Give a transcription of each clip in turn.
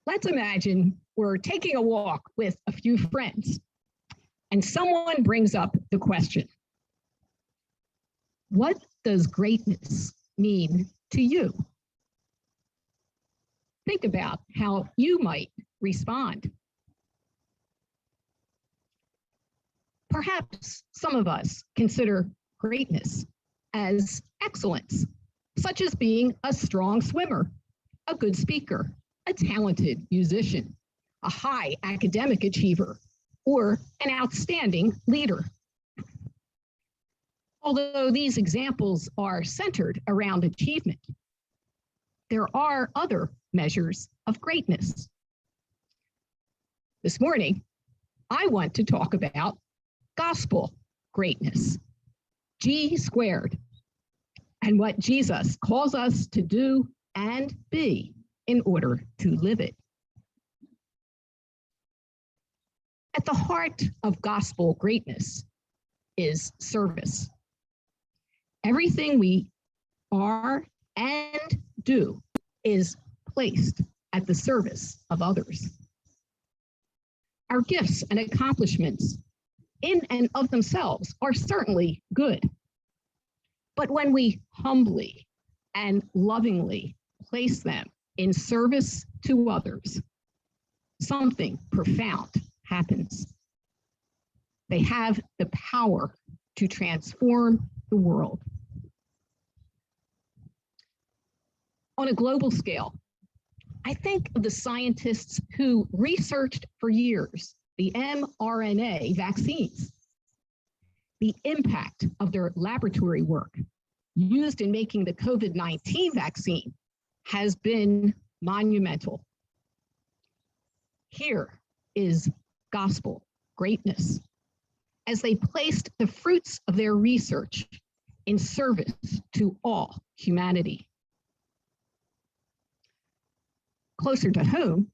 Let's imagine we're taking a walk with a few friends and someone brings up the question, what does greatness mean to you? Think about how you might respond. Perhaps some of us consider greatness as excellence, such as being a strong swimmer, a good speaker, a talented musician, a high academic achiever, or an outstanding leader. Although these examples are centered around achievement, there are other measures of greatness. This morning, I want to talk about gospel greatness, G squared, and what Jesus calls us to do and be in order to live it. At the heart of gospel greatness is service. Everything we are and do is placed at the service of others. Our gifts and accomplishments in and of themselves are certainly good. But when we humbly and lovingly place them in service to others, something profound happens. They have the power to transform the world. On a global scale, I think of the scientists who researched for years the mRNA vaccines. The impact of their laboratory work used in making the COVID-19 vaccine has been monumental. Here is gospel greatness, as they placed the fruits of their research in service to all humanity. Closer to home,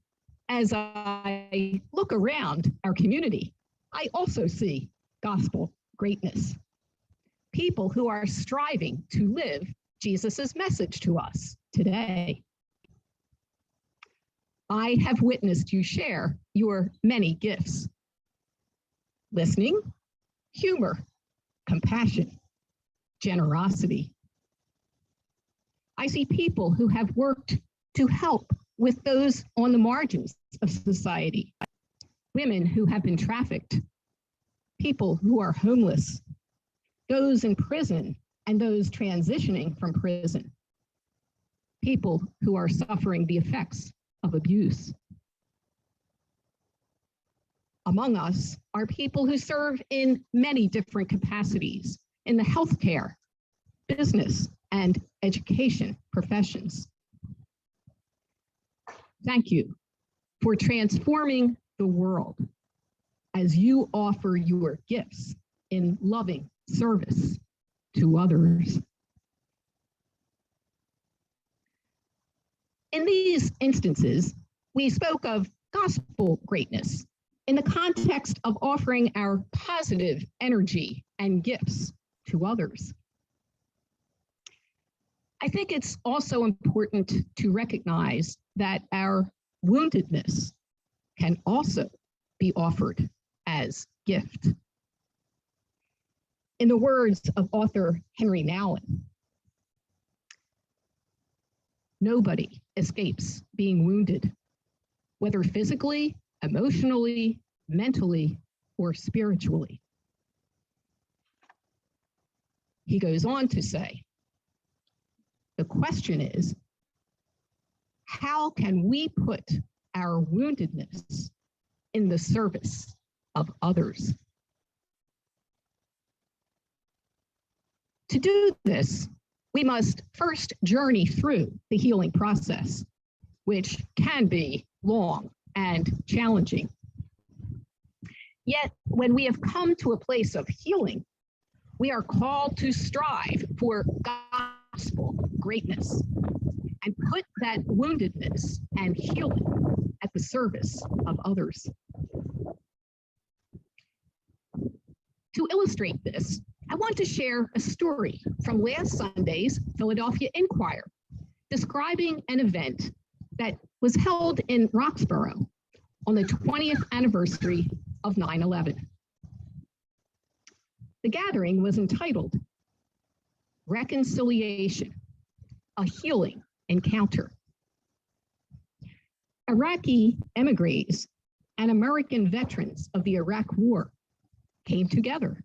as I look around our community, I also see gospel greatness. People who are striving to live Jesus's message to us today. I have witnessed you share your many gifts: listening, humor, compassion, generosity. I see people who have worked to help with those on the margins of society, women who have been trafficked, people who are homeless, those in prison and those transitioning from prison, people who are suffering the effects of abuse. Among us are people who serve in many different capacities in the healthcare, business, and education professions. Thank you for transforming the world as you offer your gifts in loving service to others. In these instances, we spoke of gospel greatness in the context of offering our positive energy and gifts to others. I think it's also important to recognize that our woundedness can also be offered as gift. In the words of author Henry Nouwen, nobody escapes being wounded, whether physically, emotionally, mentally, or spiritually. He goes on to say, the question is, how can we put our woundedness in the service of others? To do this, we must first journey through the healing process, which can be long and challenging. Yet, when we have come to a place of healing, we are called to strive for gospel greatness and put that woundedness and healing at the service of others. To illustrate this, I want to share a story from last Sunday's Philadelphia Inquirer, describing an event that was held in Roxborough on the 20th anniversary of 9/11. The gathering was entitled Reconciliation, a Healing Encounter. Iraqi emigres and American veterans of the Iraq War came together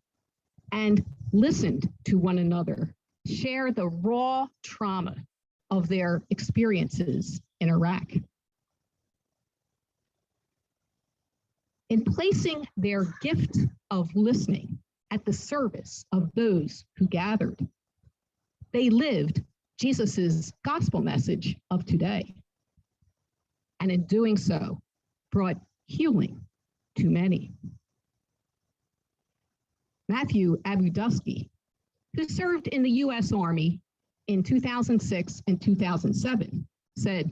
and listened to one another share the raw trauma of their experiences in Iraq. In placing their gift of listening at the service of those who gathered, they lived Jesus's gospel message of today, and in doing so, brought healing to many. Matthew Abudusky, who served in the U.S. Army in 2006 and 2007, said,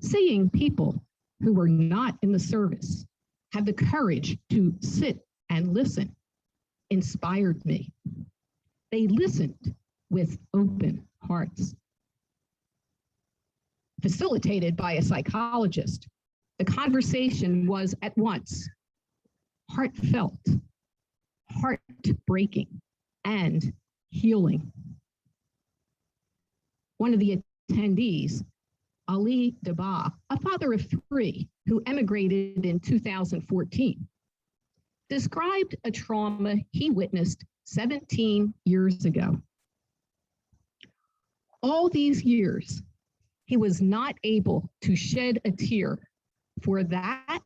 "Seeing people who were not in the service have the courage to sit and listen inspired me. They listened with open hearts." Facilitated by a psychologist, the conversation was at once heartfelt, heartbreaking, and healing. One of the attendees, Ali Daba, a father of three who emigrated in 2014, described a trauma he witnessed 17 years ago. All these years, he was not able to shed a tear for that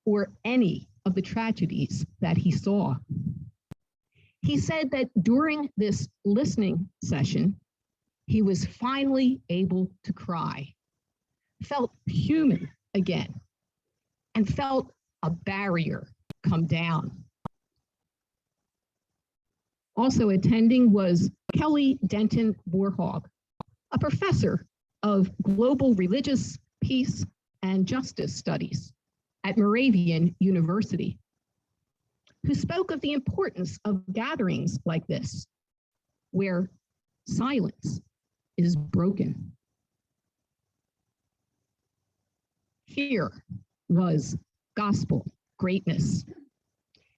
or any of the tragedies that he saw. He said that during this listening session, he was finally able to cry, felt human again, and felt a barrier come down. Also attending was Kelly Denton Warhog, a professor of global religious peace and justice studies at Moravian University, who spoke of the importance of gatherings like this, where silence is broken. Here was gospel greatness.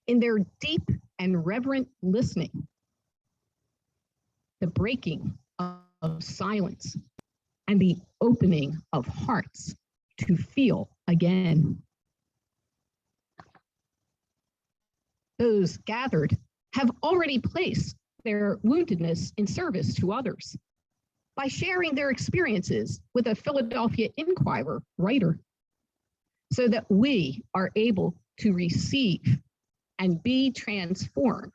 In their deep and reverent listening, the breaking of silence, and the opening of hearts to feel again. Those gathered have already placed their woundedness in service to others by sharing their experiences with a Philadelphia Inquirer writer, so that we are able to receive and be transformed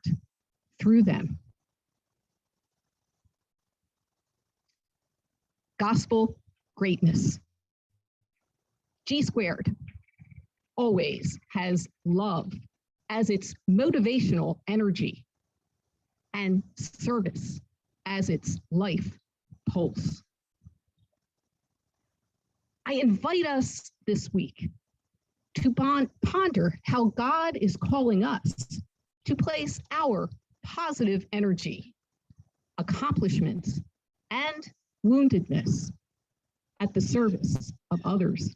through them. Gospel greatness. G Squared always has love as its motivational energy and service as its life pulse. I invite us this week to ponder how God is calling us to place our positive energy, accomplishments, and woundedness at the service of others.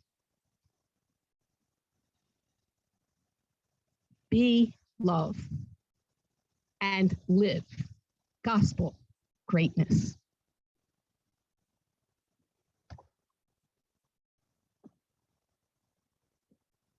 Be love and live gospel greatness.